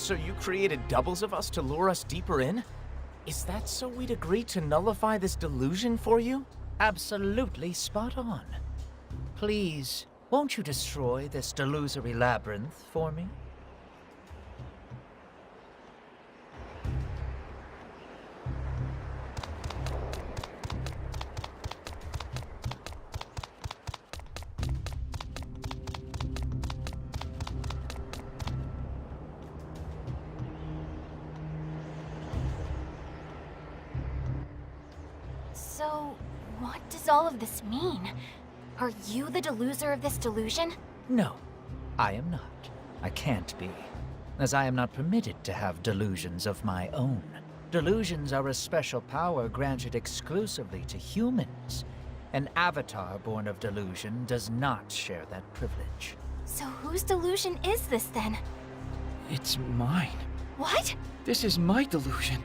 So you created doubles of us to lure us deeper in? Is that so we'd agree to nullify this delusion for you? Absolutely spot on. Please, won't you destroy this delusory labyrinth for me? So, what does all of this mean? Are you the deluser of this delusion? No, I am not. I can't be, as I am not permitted to have delusions of my own. Delusions are a special power granted exclusively to humans. An avatar born of delusion does not share that privilege. So whose delusion is this then? It's mine. What? This is my delusion.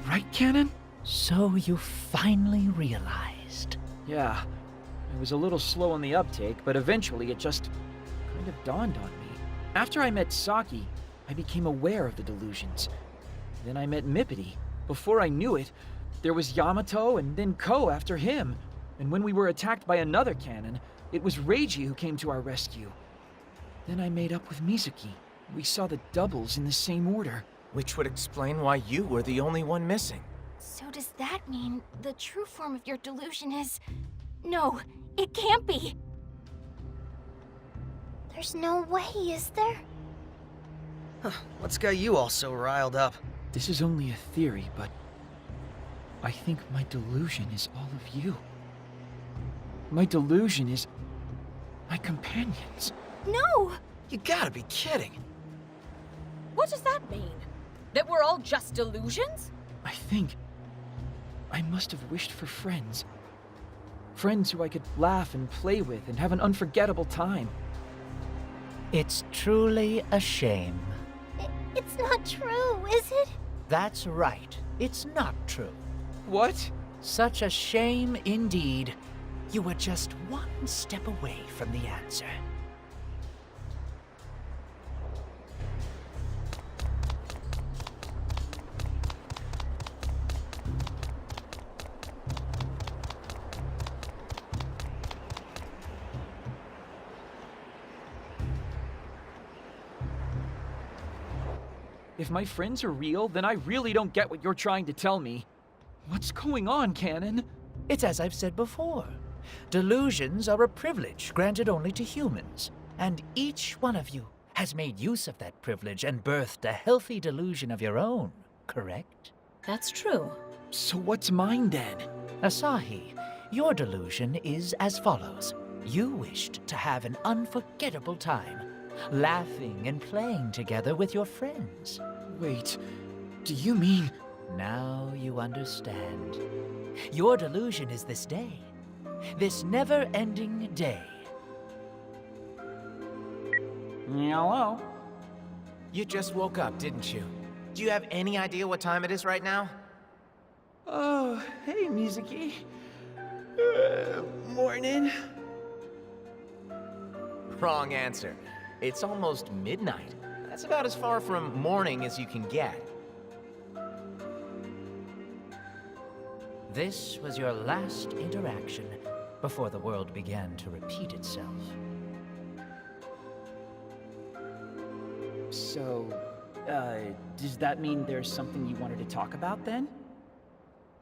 Right, Canon? So you finally realized. Yeah. I was a little slow on the uptake, but eventually it just kind of dawned on me. After I met Saki, I became aware of the delusions. Then I met Mippity. Before I knew it, there was Yamato and then Ko after him. And when we were attacked by another cannon, it was Reiji who came to our rescue. Then I made up with Mizuki. We saw the doubles in the same order. Which would explain why you were the only one missing. So does that mean the true form of your delusion is... No, it can't be! There's no way, is there? Huh, what's got you all so riled up? This is only a theory, but I think my delusion is all of you. My delusion is my companions. No! You gotta be kidding. What does that mean? That we're all just delusions? I think I must have wished for friends. Friends who I could laugh and play with and have an unforgettable time. It's truly a shame. It's not true, is it? That's right. It's not true. What? Such a shame indeed. You were just one step away from the answer. If my friends are real, then I really don't get what you're trying to tell me. What's going on, Canon? It's as I've said before. Delusions are a privilege granted only to humans, and each one of you has made use of that privilege and birthed a healthy delusion of your own, correct? That's true. So what's mine then? Asahi, your delusion is as follows. You wished to have an unforgettable time, laughing and playing together with your friends. Wait, do you mean... Now you understand. Your delusion is this day. This never-ending day. Hello? You just woke up, didn't you? Do you have any idea what time it is right now? Oh, hey, Mizuki. Morning. Wrong answer. It's almost midnight. That's about as far from morning as you can get. This was your last interaction before the world began to repeat itself. So, does that mean there's something you wanted to talk about then?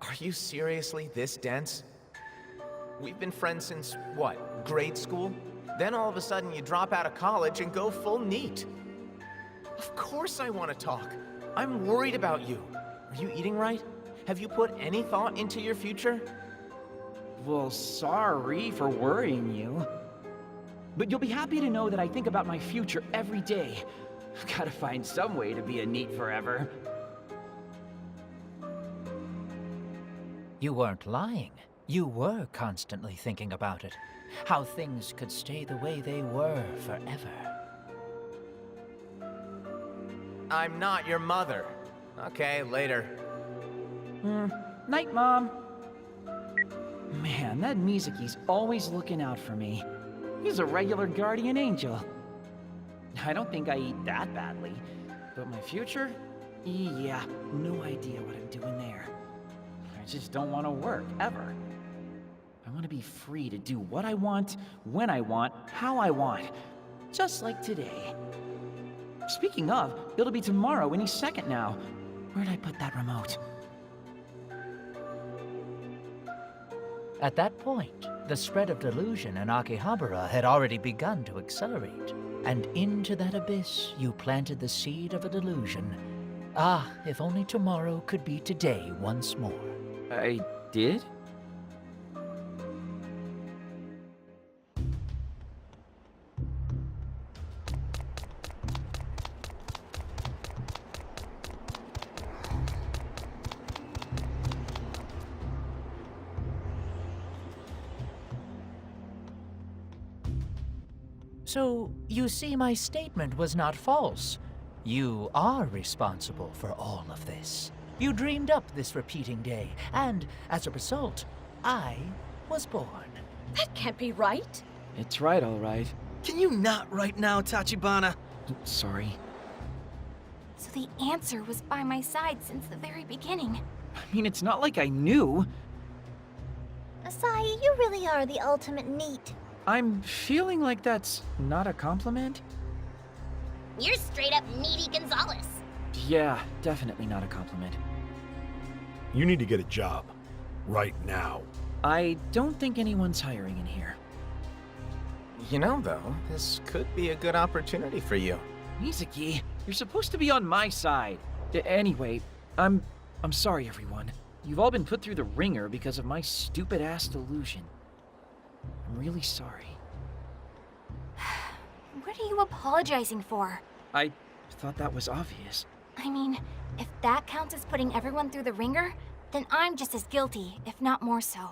Are you seriously this dense? We've been friends since, what, grade school? Then all of a sudden you drop out of college and go full NEET. Of course I want to talk. I'm worried about you. Are you eating right? Have you put any thought into your future? Well, sorry for worrying you. But you'll be happy to know that I think about my future every day. I've gotta find some way to be a NEET forever. You weren't lying. You were constantly thinking about it. How things could stay the way they were forever. I'm not your mother. Okay, later. Night, Mom. Man, that Mizuki's always looking out for me. He's a regular guardian angel. I don't think I eat that badly. But my future? Yeah, no idea what I'm doing there. I just don't want to work, ever. I want to be free to do what I want, when I want, how I want. Just like today. Speaking of, it'll be tomorrow any second now. Where'd I put that remote? At that point, the spread of delusion in Akihabara had already begun to accelerate, and into that abyss you planted the seed of a delusion. Ah, if only tomorrow could be today once more. I did? So, you see my statement was not false. You are responsible for all of this. You dreamed up this repeating day, and as a result, I was born. That can't be right. It's right, all right. Can you not right now, Tachibana? Sorry. So the answer was by my side since the very beginning. I mean, it's not like I knew. Asahi, you really are the ultimate NEET. I'm feeling like that's not a compliment. You're straight up Needy Gonzalez. Yeah, definitely not a compliment. You need to get a job. Right now. I don't think anyone's hiring in here. You know, though, this could be a good opportunity for you. Mizuki, you're supposed to be on my side. Anyway, I'm sorry, everyone. You've all been put through the ringer because of my stupid-ass delusion. I'm really sorry. What are you apologizing for? I thought that was obvious. I mean, if that counts as putting everyone through the ringer, then I'm just as guilty, if not more so.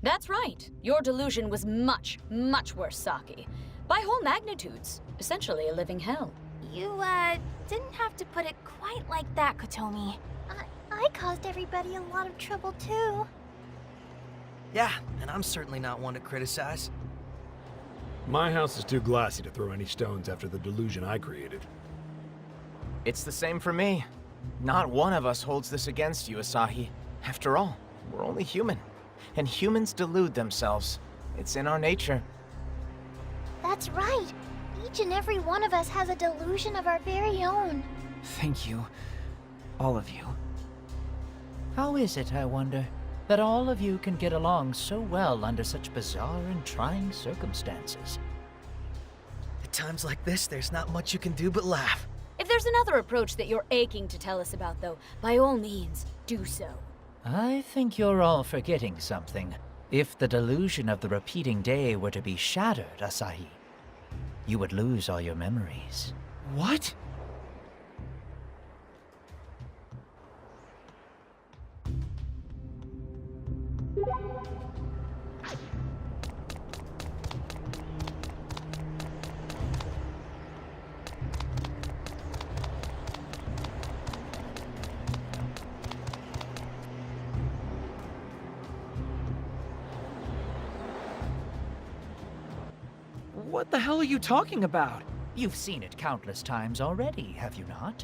That's right. Your delusion was much, much worse, Saki. By whole magnitudes. Essentially a living hell. You, didn't have to put it quite like that, Kotomi. I caused everybody a lot of trouble too. Yeah, and I'm certainly not one to criticize. My house is too glassy to throw any stones after the delusion I created. It's the same for me. Not one of us holds this against you, Asahi. After all, we're only human. And humans delude themselves. It's in our nature. That's right. Each and every one of us has a delusion of our very own. Thank you. All of you. How is it, I wonder, that all of you can get along so well under such bizarre and trying circumstances? At times like this, there's not much you can do but laugh. If there's another approach that you're aching to tell us about, though, by all means, do so. I think you're all forgetting something. If the delusion of the repeating day were to be shattered, Asahi, you would lose all your memories. What? What the hell are you talking about? You've seen it countless times already, have you not?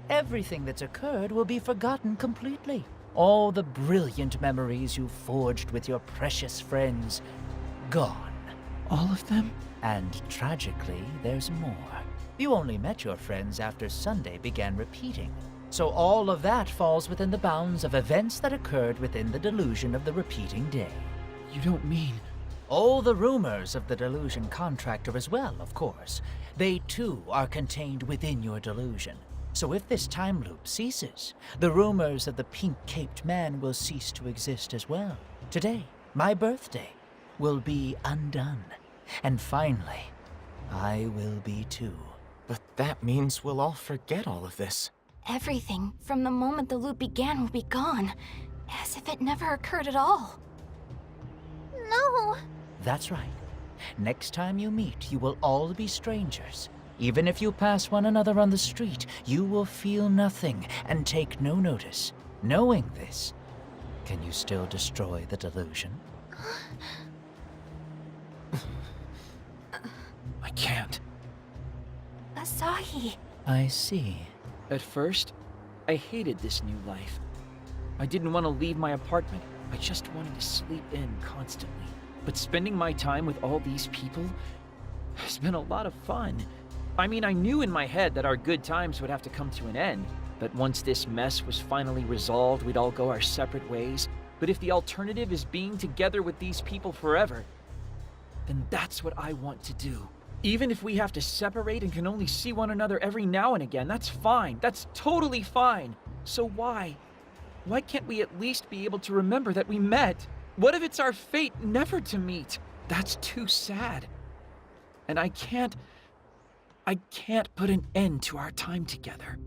Everything that's occurred will be forgotten completely. All the brilliant memories you forged with your precious friends, gone. All of them? And tragically, there's more. You only met your friends after Sunday began repeating. So all of that falls within the bounds of events that occurred within the delusion of the repeating day. You don't mean... All the rumors of the delusion contractor as well, of course. They too are contained within your delusion. So if this time loop ceases, the rumors of the pink-caped man will cease to exist as well. Today, my birthday, will be undone. And finally, I will be too. But that means we'll all forget all of this. Everything, from the moment the loop began, will be gone. As if it never occurred at all. No. That's right. Next time you meet, you will all be strangers. Even if you pass one another on the street, you will feel nothing and take no notice. Knowing this, can you still destroy the delusion? I can't. Asahi, I see. At first, I hated this new life. I didn't want to leave my apartment. I just wanted to sleep in constantly. But spending my time with all these people has been a lot of fun. I mean, I knew in my head that our good times would have to come to an end. But once this mess was finally resolved, we'd all go our separate ways. But if the alternative is being together with these people forever, then that's what I want to do. Even if we have to separate and can only see one another every now and again, that's fine. That's totally fine. So why? Why can't we at least be able to remember that we met? What if it's our fate never to meet? That's too sad. And I can't put an end to our time together.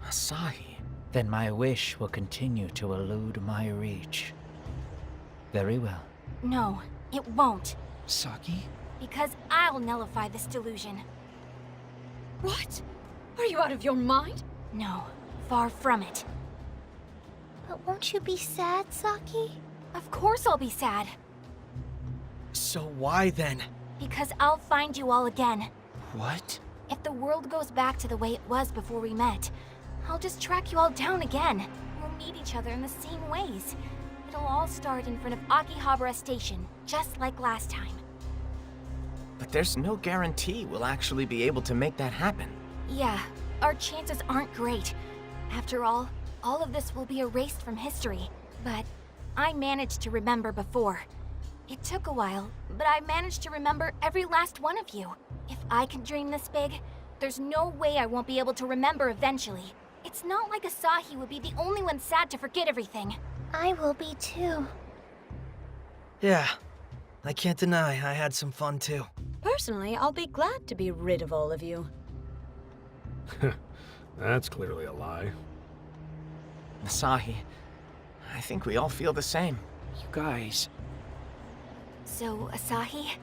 Asahi. Then my wish will continue to elude my reach. Very well. No, it won't. Saki? Because I'll nullify this delusion. What? Are you out of your mind? No, far from it. But won't you be sad, Saki? Of course I'll be sad. So why then? Because I'll find you all again. What? If the world goes back to the way it was before we met, I'll just track you all down again. We'll meet each other in the same ways. It'll all start in front of Akihabara Station, just like last time. But there's no guarantee we'll actually be able to make that happen. Yeah, our chances aren't great. After all of this will be erased from history. But I managed to remember before. It took a while, but I managed to remember every last one of you. If I can dream this big, there's no way I won't be able to remember eventually. It's not like Asahi would be the only one sad to forget everything. I will be too. Yeah, I can't deny I had some fun too. Personally, I'll be glad to be rid of all of you. That's clearly a lie. Asahi, I think we all feel the same. You guys... So, Asahi,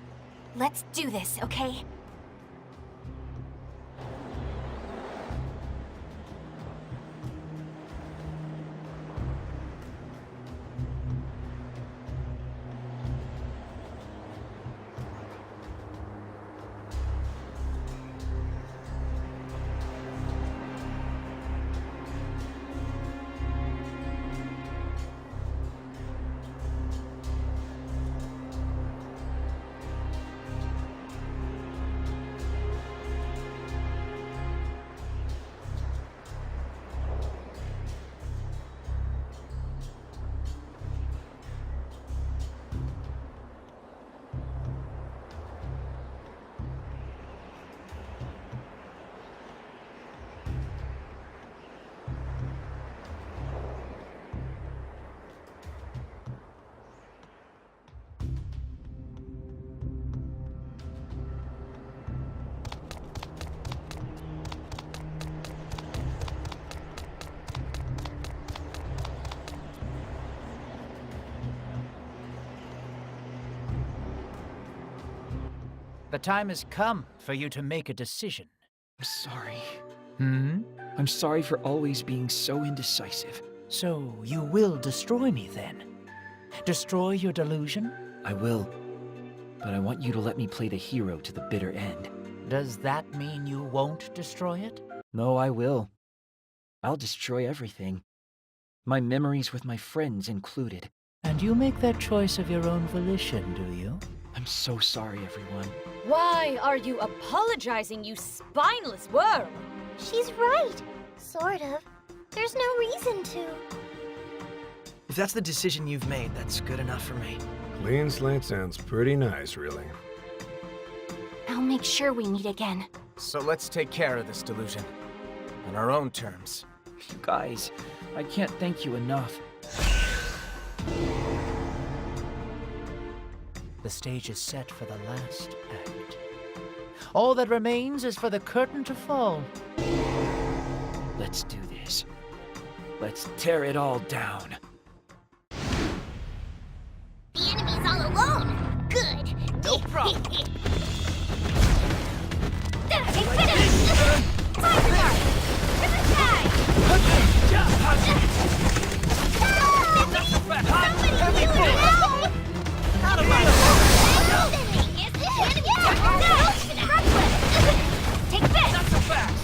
let's do this, okay? The time has come for you to make a decision. I'm sorry. Hmm? I'm sorry for always being so indecisive. So you will destroy me then? Destroy your delusion? I will. But I want you to let me play the hero to the bitter end. Does that mean you won't destroy it? No, I will. I'll destroy everything. My memories with my friends included. And you make that choice of your own volition, do you? I'm so sorry, everyone. Why are you apologizing, you spineless worm? She's right. Sort of. There's no reason to. If that's the decision you've made, that's good enough for me. Clean slate sounds pretty nice, really. I'll make sure we meet again. So let's take care of this delusion. On our own terms. You guys, I can't thank you enough. The stage is set for the last act. All that remains is for the curtain to fall. Let's do this. Let's tear it all down. The enemy's all alone. Good. No problem. Take finish. Time mark. To the side. Somebody do it now. Out of my Take this. Not so fast!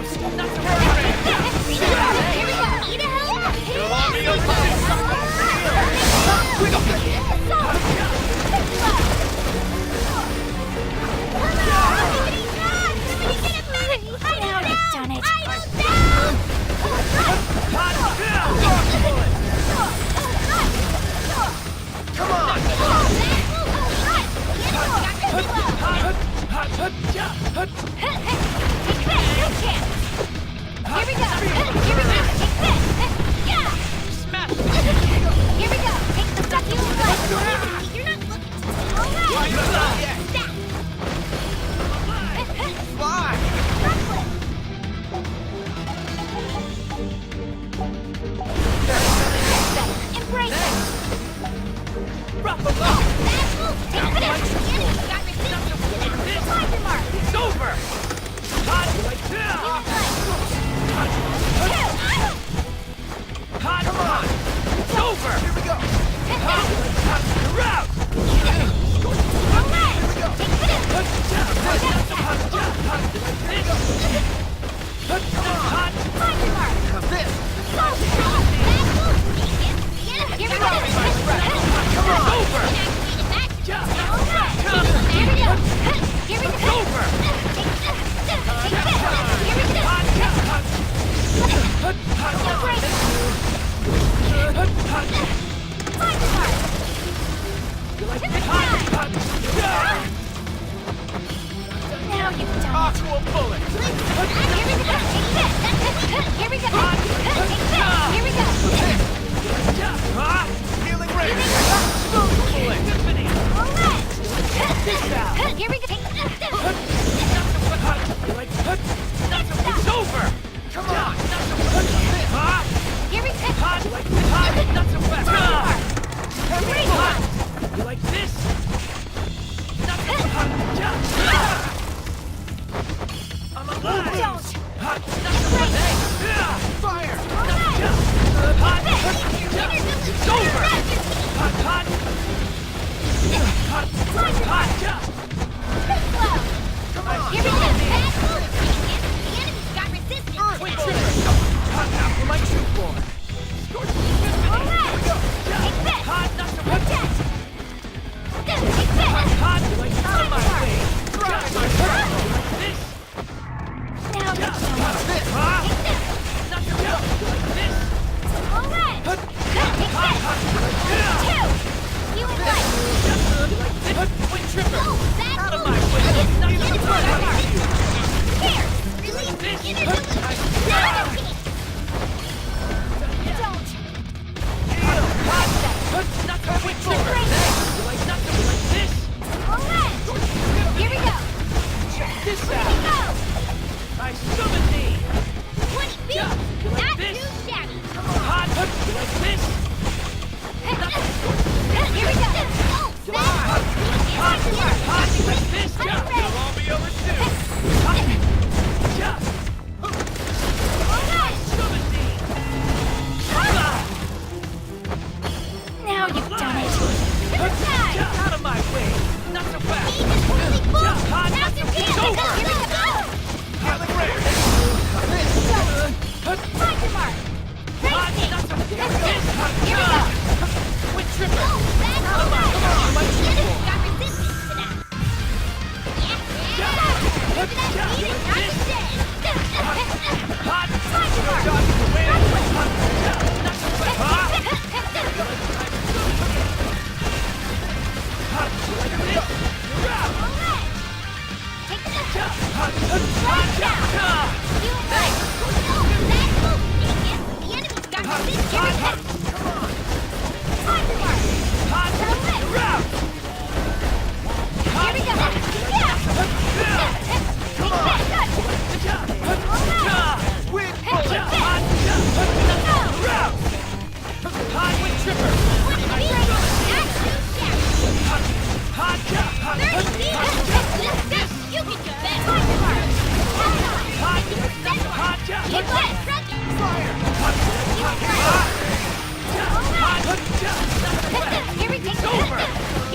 Here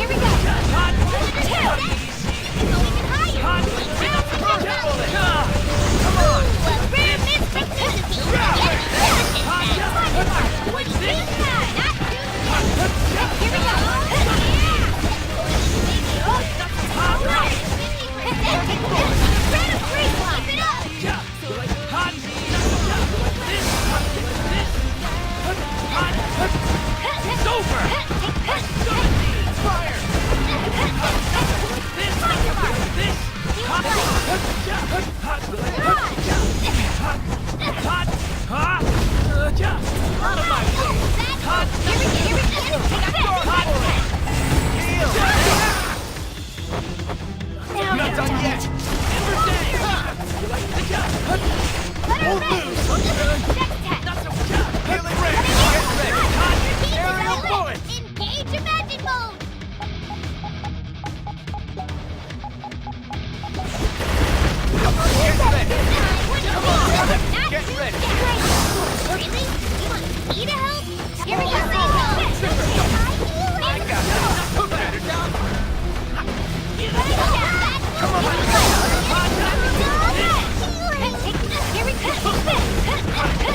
we go. You're not done yet! Healing ray! Get ready! Aerial bullet! Engage imagine mode! Get ready! Come on! Get ready! Really? You want me to help? Here we go! I got this! Better down! Come on! Here we go!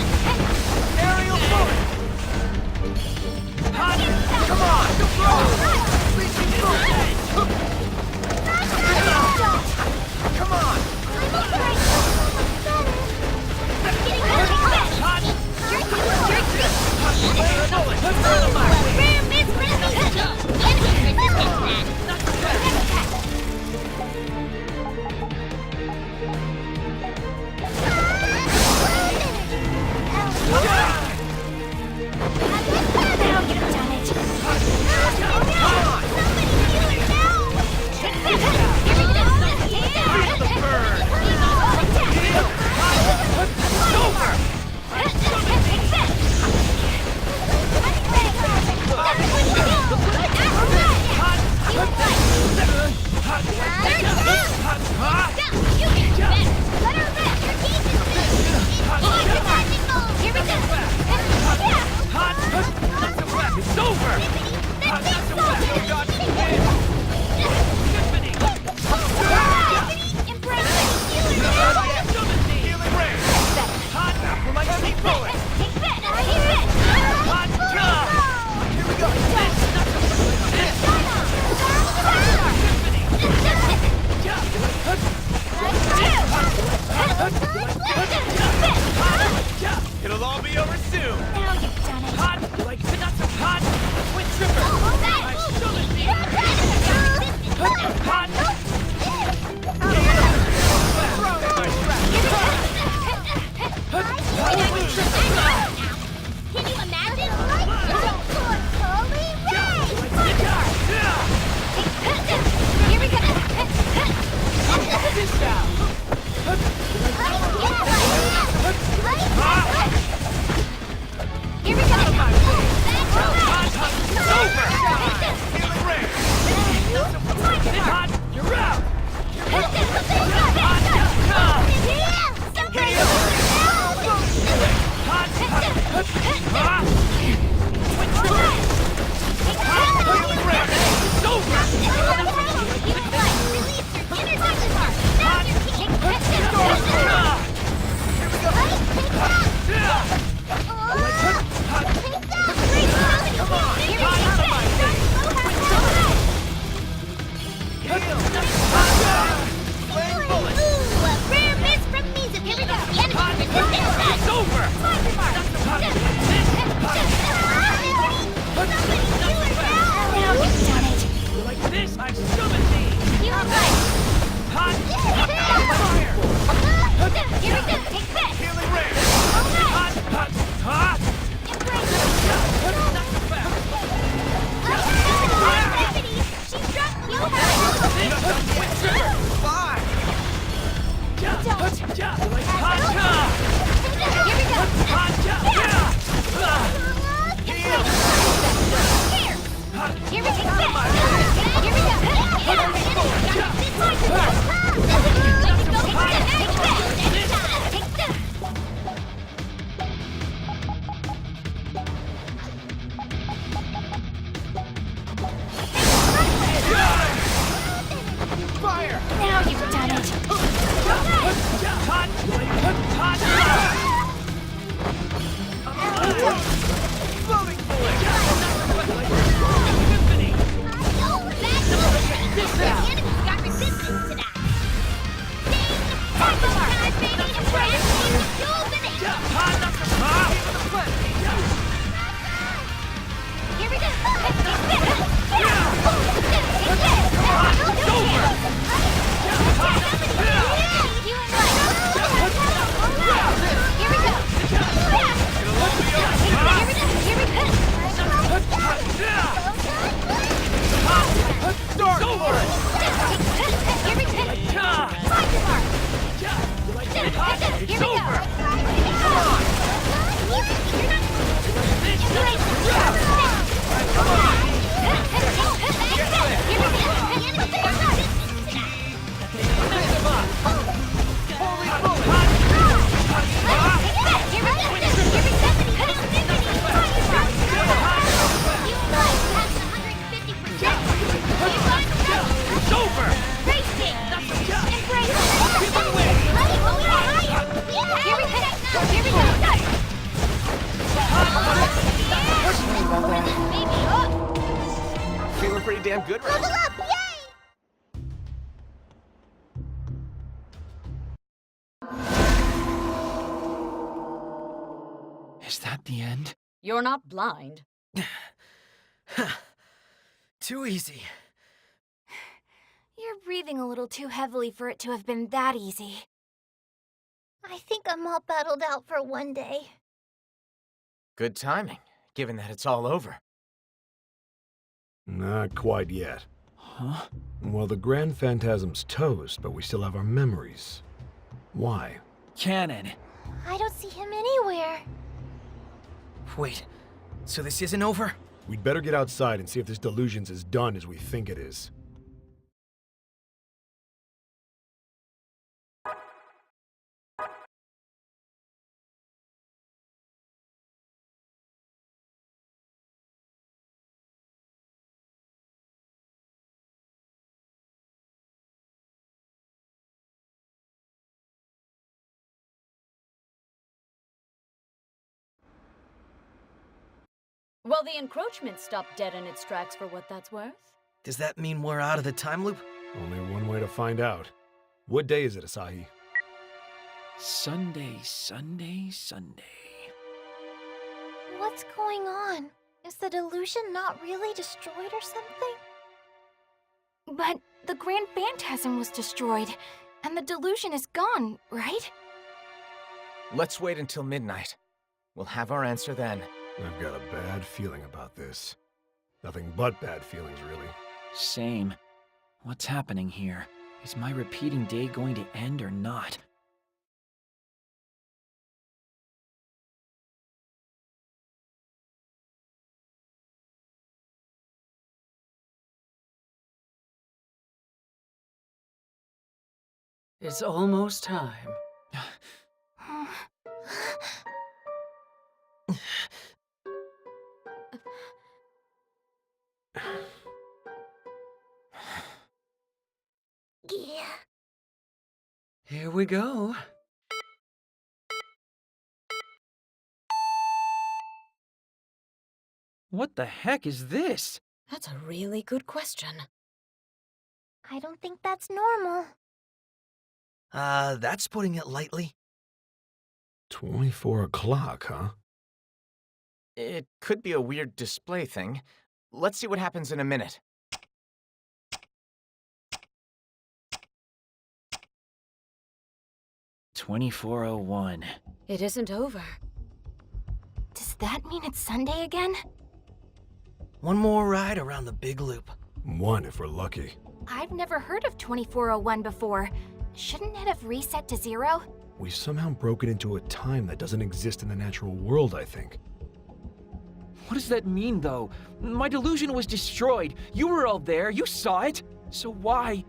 Here we go! Feeling pretty damn good right Level now. up! Yay! Is that the end? You're not blind. Too easy. You're breathing a little too heavily for it to have been that easy. I think I'm all battled out for one day. Good timing, given that it's all over. Not quite yet. Huh? Well, the Grand Phantasm's toast, but we still have our memories. Why? Cannon. I don't see him anywhere. Wait, so this isn't over? We'd better get outside and see if this delusion's as done as we think it is. Well, the encroachment stopped dead in its tracks for what that's worth. Does that mean we're out of the time loop? Only one way to find out. What day is it, Asahi? Sunday, Sunday, Sunday. What's going on? Is the delusion not really destroyed or something? But the Grand Phantasm was destroyed, and the delusion is gone, right? Let's wait until midnight. We'll have our answer then. I've got a bad feeling about this. Nothing but bad feelings, really. Same. What's happening here? Is my repeating day going to end or not? It's almost time. Yeah. Here we go. What the heck is this? That's a really good question. I don't think that's normal. That's putting it lightly. 24 o'clock, huh? It could be a weird display thing. Let's see what happens in a minute. $24:01. It isn't over. Does that mean it's Sunday again? One more ride around the big loop. One if we're lucky. I've never heard of 2401 before. Shouldn't it have reset to 0? We've somehow broken into a time that doesn't exist in the natural world, I think. What does that mean, though? My delusion was destroyed. You were all there. You saw it. So why?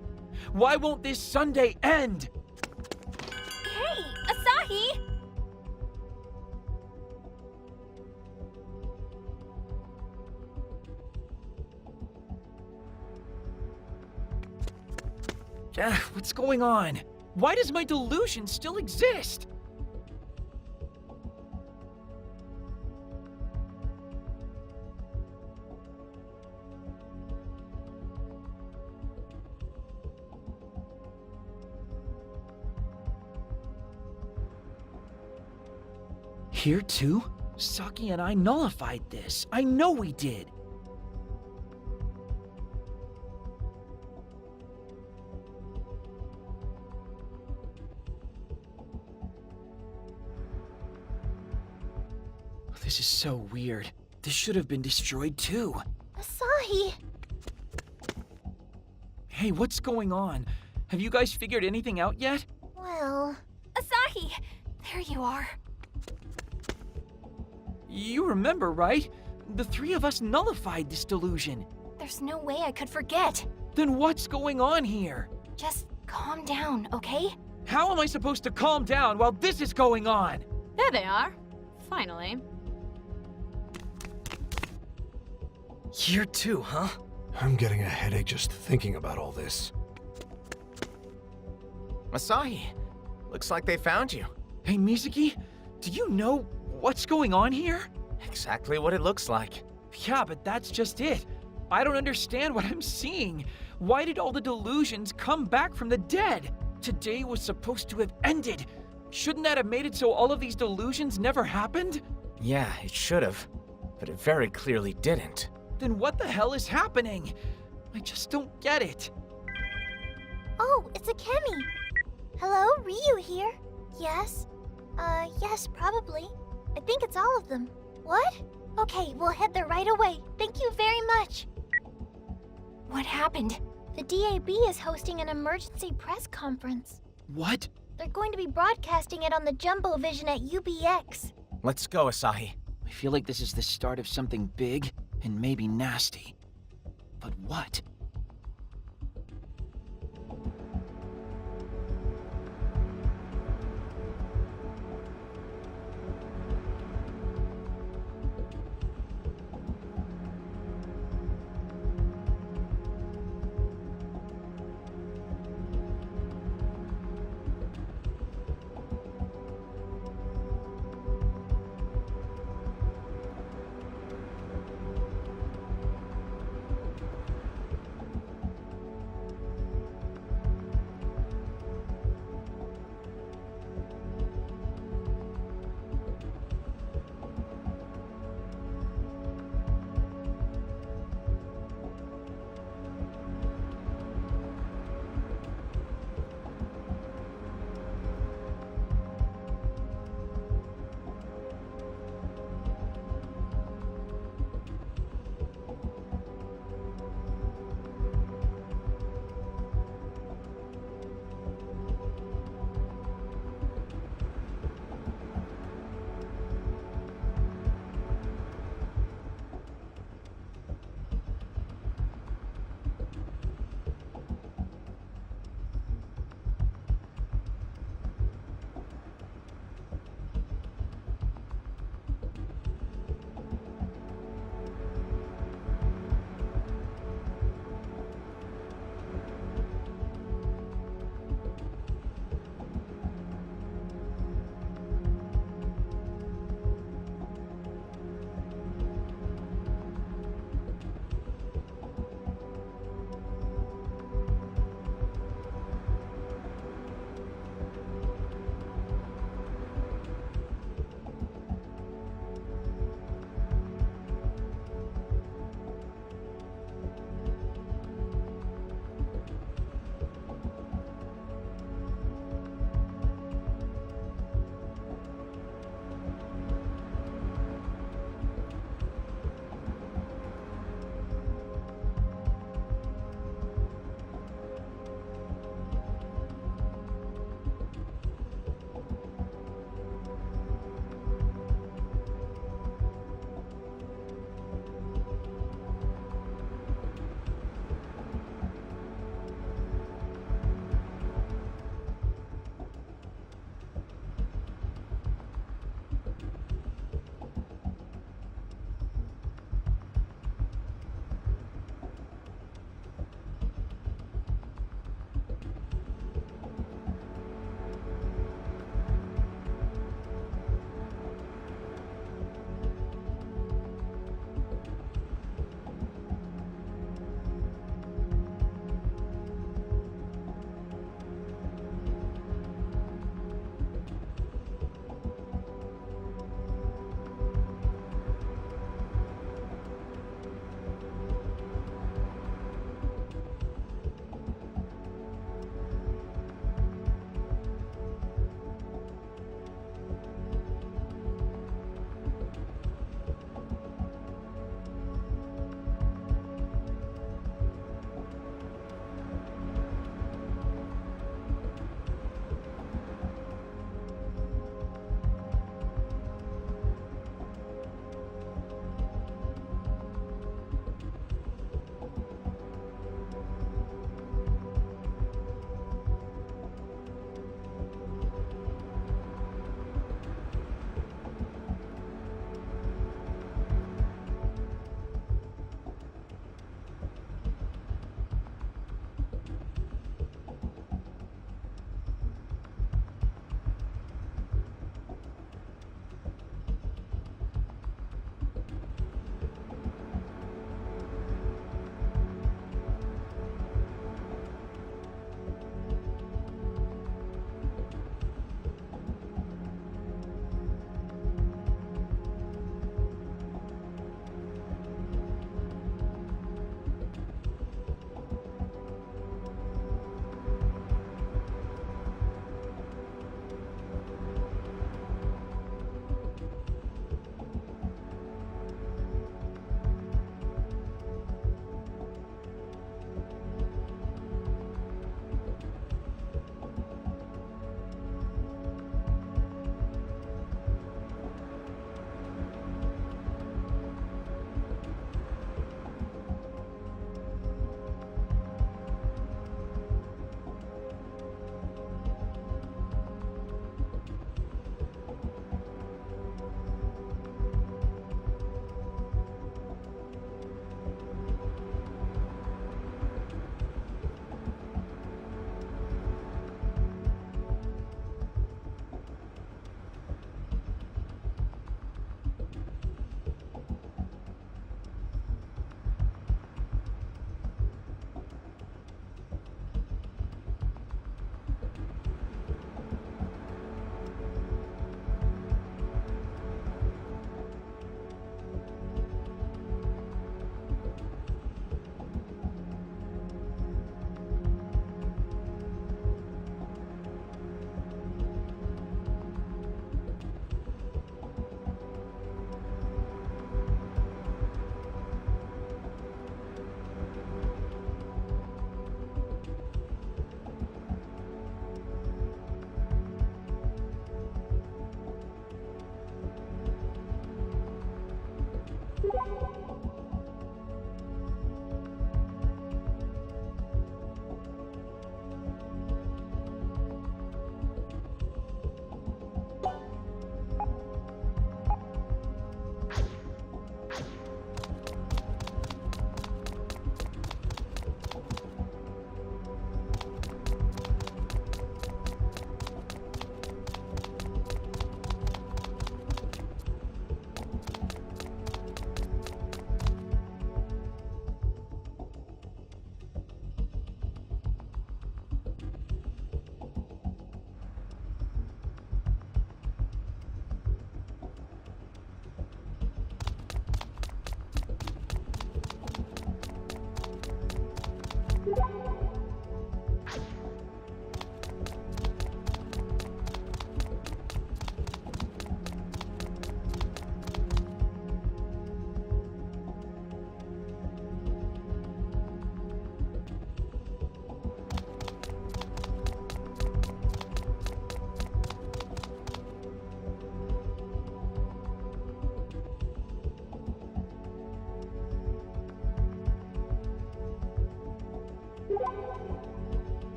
Why won't this Sunday end? Hey, Asahi! What's going on? Why does my delusion still exist? Here too? Saki and I nullified this. I know we did. This is so weird. This should have been destroyed too. Asahi! Hey, what's going on? Have you guys figured anything out yet? Well, Asahi! There you are. You remember, right? The three of us nullified this delusion. There's no way I could forget. Then what's going on here? Just calm down, okay? How am I supposed to calm down while this is going on? There they are. Finally. Here too, huh? I'm getting a headache just thinking about all this. Asahi, looks like they found you. Hey, Mizuki, Do you know what's going on here? Exactly what it looks like. Yeah, but that's just it. I don't understand what I'm seeing. Why did all the delusions come back from the dead? Today was supposed to have ended. Shouldn't that have made it so all of these delusions never happened? Yeah, it should have. But it very clearly didn't. Then what the hell is happening? I just don't get it. Oh, it's Akemi. Hello, Ryu here. Yes? Yes, probably. I think it's all of them. What? Okay, we'll head there right away. Thank you very much. What happened? The DAB is hosting an emergency press conference. What? They're going to be broadcasting it on the Jumbo Vision at UBX. Let's go, Asahi. I feel like this is the start of something big and maybe nasty. But what?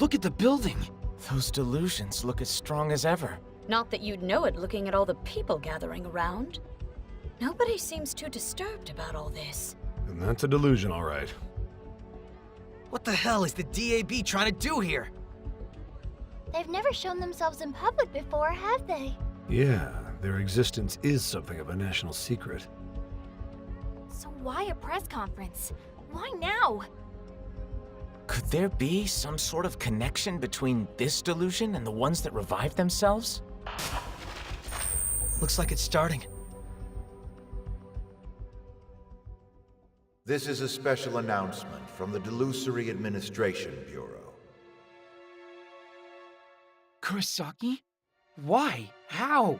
Look at the building! Those delusions look as strong as ever. Not that you'd know it looking at all the people gathering around. Nobody seems too disturbed about all this. And that's a delusion, all right. What the hell is the DAB trying to do here? They've never shown themselves in public before, have they? Yeah, their existence is something of a national secret. So why a press conference? Why now? Could there be some sort of connection between this delusion and the ones that revived themselves? Looks like it's starting. This is a special announcement from the Delusory Administration Bureau. Kurosaki? Why? How?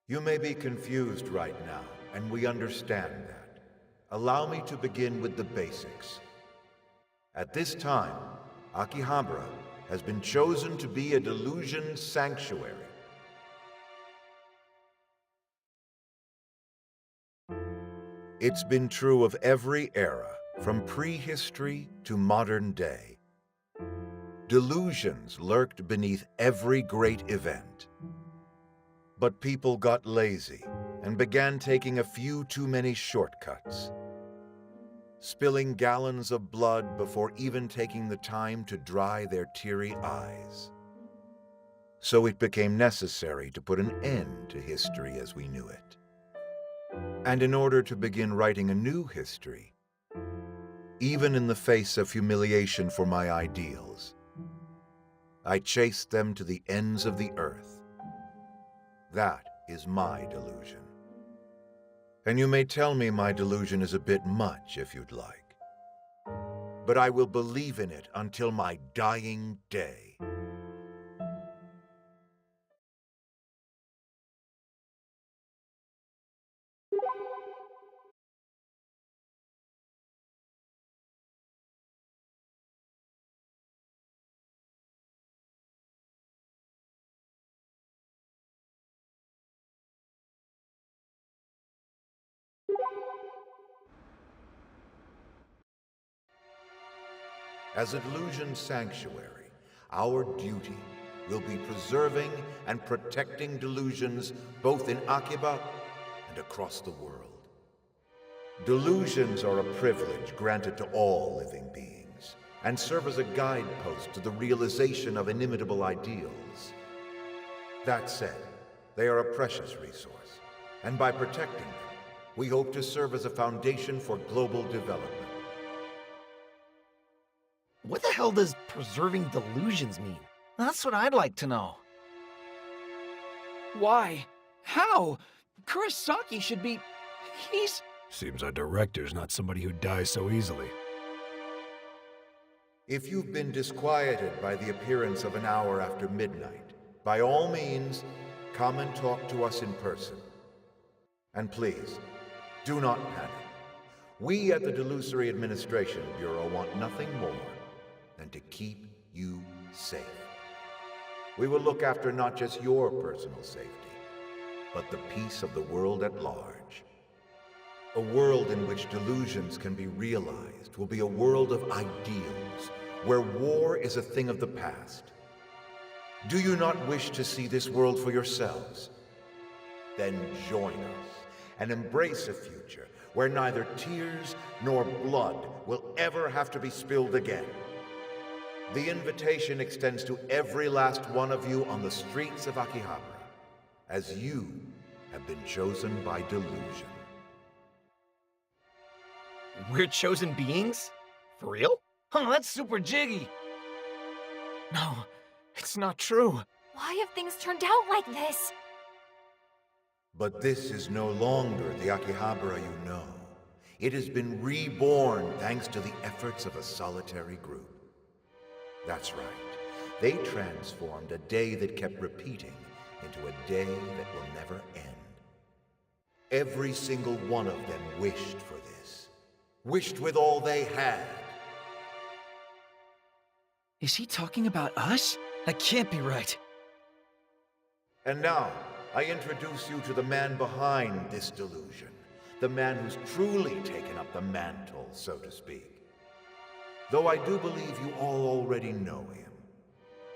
You may be confused right now, and we understand that. Allow me to begin with the basics. At this time, Akihabara has been chosen to be a delusion sanctuary. It's been true of every era, from prehistory to modern day. Delusions lurked beneath every great event. But people got lazy and began taking a few too many shortcuts, spilling gallons of blood before even taking the time to dry their teary eyes. So it became necessary to put an end to history as we knew it. And in order to begin writing a new history, even in the face of humiliation for my ideals, I chased them to the ends of the earth. That is my delusion. And you may tell me my delusion is a bit much if you'd like. But I will believe in it until my dying day. As a delusion sanctuary, our duty will be preserving and protecting delusions both in Akiba and across the world. Delusions are a privilege granted to all living beings and serve as a guidepost to the realization of inimitable ideals. That said, they are a precious resource, and by protecting them, we hope to serve as a foundation for global development. What the hell does preserving delusions mean? That's what I'd like to know. Why? How? Kurosaki should be... he's... Seems our director's not somebody who dies so easily. If you've been disquieted by the appearance of an hour after midnight, by all means, come and talk to us in person. And please, do not panic. We at the Delusory Administration Bureau want nothing more than to keep you safe. We will look after not just your personal safety, but the peace of the world at large. A world in which delusions can be realized will be a world of ideals, where war is a thing of the past. Do you not wish to see this world for yourselves? Then join us and embrace a future where neither tears nor blood will ever have to be spilled again. The invitation extends to every last one of you on the streets of Akihabara, as you have been chosen by delusion. We're chosen beings? For real? Oh, that's super jiggy. No, it's not true. Why have things turned out like this? But this is no longer the Akihabara you know. It has been reborn thanks to the efforts of a solitary group. That's right. They transformed a day that kept repeating into a day that will never end. Every single one of them wished for this. Wished with all they had. Is he talking about us? That can't be right. And now, I introduce you to the man behind this delusion. The man who's truly taken up the mantle, so to speak. though I do believe you all already know him.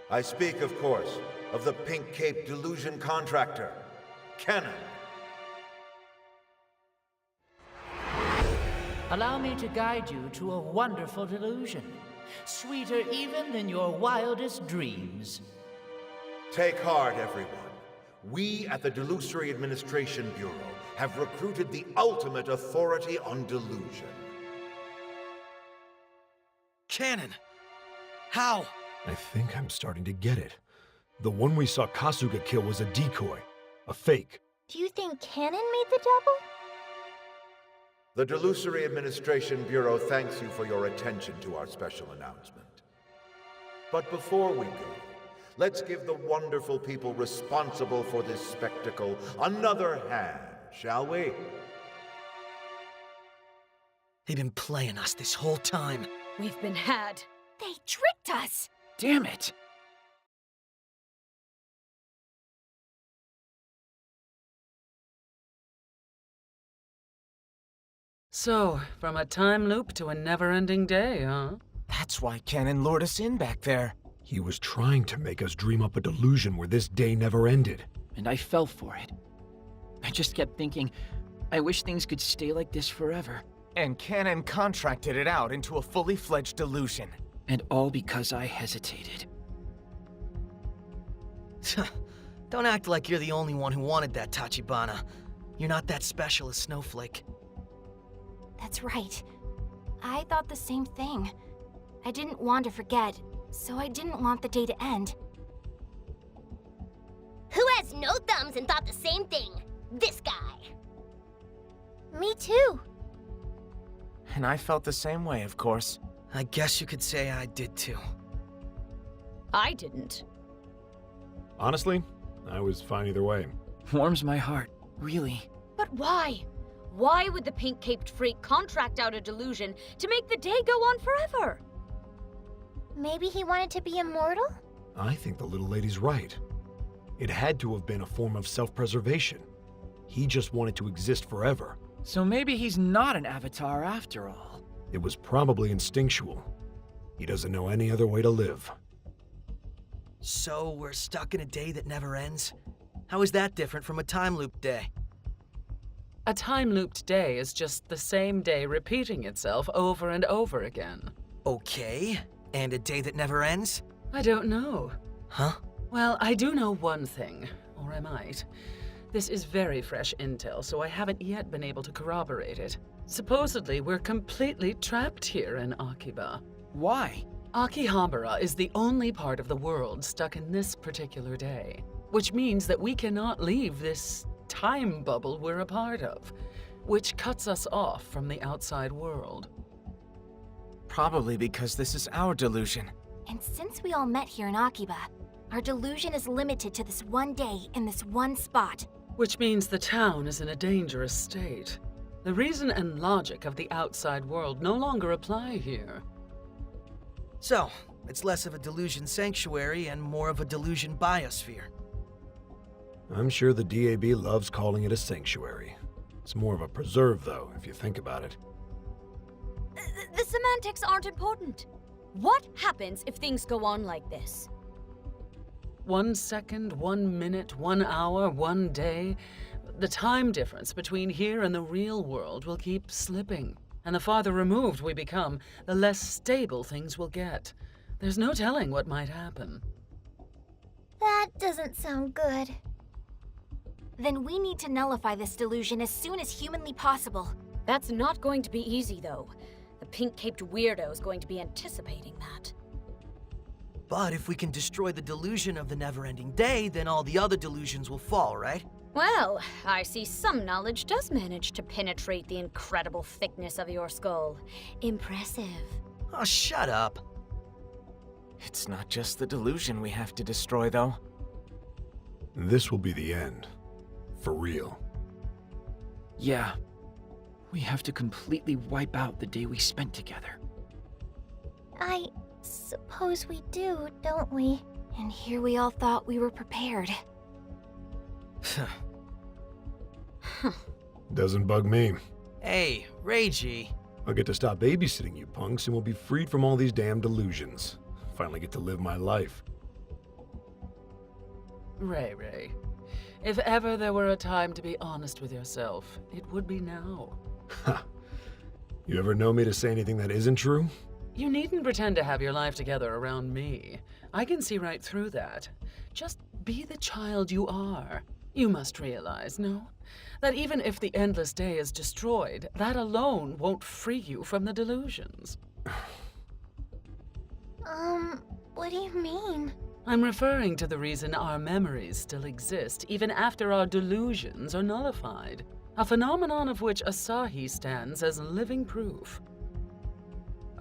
I speak, of course, of the Pink Cape Delusion Contractor, Cannon. Allow me to guide you to a wonderful delusion, sweeter even than your wildest dreams. Take heart, everyone. We at the Delusory Administration Bureau have recruited the ultimate authority on delusion. Cannon! How? I think I'm starting to get it. The one we saw Kasuga kill was a decoy. A fake. Do you think Cannon made the double? The Delusory Administration Bureau thanks you for your attention to our special announcement. But before we go, let's give the wonderful people responsible for this spectacle another hand, shall we? They've been playing us this whole time. We've been had. They tricked us! Damn it! So, from a time loop to a never-ending day, huh? That's why Cannon lured us in back there. He was trying to make us dream up a delusion where this day never ended. And I fell for it. I just kept thinking, I wish things could stay like this forever. And Cannon contracted it out into a fully fledged delusion. And all because I hesitated. Don't act like you're the only one who wanted that, Tachibana. You're not that special as Snowflake. That's right. I thought the same thing. I didn't want to forget, so I didn't want the day to end. Who has no thumbs and thought the same thing? This guy. Me too. And I felt the same way, of course. I guess you could say I did too. I didn't. Honestly, I was fine either way. Warms my heart, really. But why? Why would the pink-caped freak contract out a delusion to make the day go on forever? Maybe he wanted to be immortal? I think the little lady's right. It had to have been a form of self-preservation. He just wanted to exist forever. So maybe he's not an avatar after all. It was probably instinctual. He doesn't know any other way to live. So we're stuck in a day that never ends? How is that different from a time loop day? A time-looped day is just the same day repeating itself over and over again. Okay, and a day that never ends? I don't know. Huh? Well, I do know one thing, or I might. This is very fresh intel, so I haven't yet been able to corroborate it. Supposedly, we're completely trapped here in Akiba. Why? Akihabara is the only part of the world stuck in this particular day, which means that we cannot leave this time bubble we're a part of, which cuts us off from the outside world. Probably because this is our delusion. And since we all met here in Akiba, our delusion is limited to this one day in this one spot. Which means the town is in a dangerous state. The reason and logic of the outside world no longer apply here. So, it's less of a delusion sanctuary and more of a delusion biosphere. I'm sure the DAB loves calling it a sanctuary. It's more of a preserve, though, if you think about it. The semantics aren't important. What happens if things go on like this? 1 second, 1 minute, 1 hour, 1 day. The time difference between here and the real world will keep slipping. And the farther removed we become, the less stable things will get. There's no telling what might happen. That doesn't sound good. Then we need to nullify this delusion as soon as humanly possible. That's not going to be easy, though. The pink-caped weirdo is going to be anticipating that. But if we can destroy the delusion of the never-ending day, then all the other delusions will fall, right? Well, I see some knowledge does manage to penetrate the incredible thickness of your skull. Impressive. Oh, shut up. It's not just the delusion we have to destroy, though. This will be the end. For real. Yeah. We have to completely wipe out the day we spent together. I suppose we do, don't we? And here we all thought we were prepared. Doesn't bug me. Hey, Reiji. I'll get to stop babysitting you punks and we'll be freed from all these damn delusions. Finally get to live my life. Ray, if ever there were a time to be honest with yourself, it would be now. Ha! You ever know me to say anything that isn't true? You needn't pretend to have your life together around me. I can see right through that. Just be the child you are. You must realize, no? That even if the endless day is destroyed, that alone won't free you from the delusions. What do you mean? I'm referring to the reason our memories still exist, even after our delusions are nullified. A phenomenon of which Asahi stands as living proof.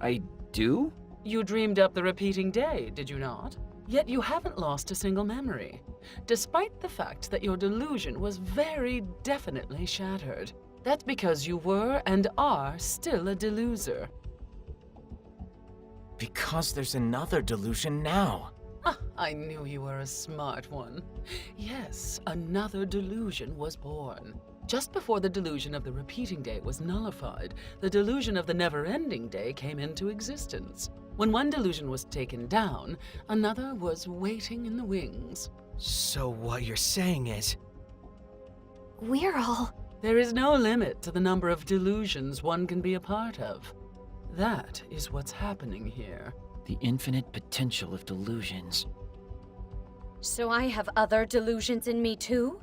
I do? You dreamed up the repeating day, did you not? Yet you haven't lost a single memory, despite the fact that your delusion was very definitely shattered. That's because you were and are still a deluser. Because there's another delusion now. Ah, I knew you were a smart one. Yes, another delusion was born. Just before the delusion of the repeating day was nullified, the delusion of the never-ending day came into existence. When one delusion was taken down, another was waiting in the wings. So what you're saying is... We're all... There is no limit to the number of delusions one can be a part of. That is what's happening here. The infinite potential of delusions. So I have other delusions in me too?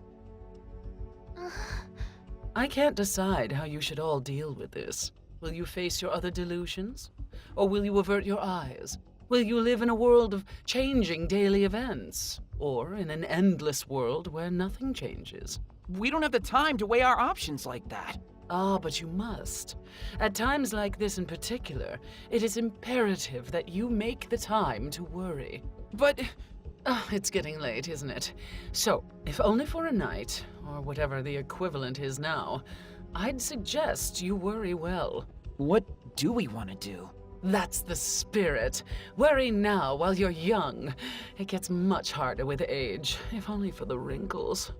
I can't decide how you should all deal with this. Will you face your other delusions? Or will you avert your eyes? Will you live in a world of changing daily events? Or in an endless world where nothing changes? We don't have the time to weigh our options like that. Ah, but you must. At times like this in particular, it is imperative that you make the time to worry. But... It's getting late, isn't it? So, if only for a night, or whatever the equivalent is now, I'd suggest you worry well. what do we want to do? That's the spirit. Worry now while you're young. It gets much harder with age, if only for the wrinkles.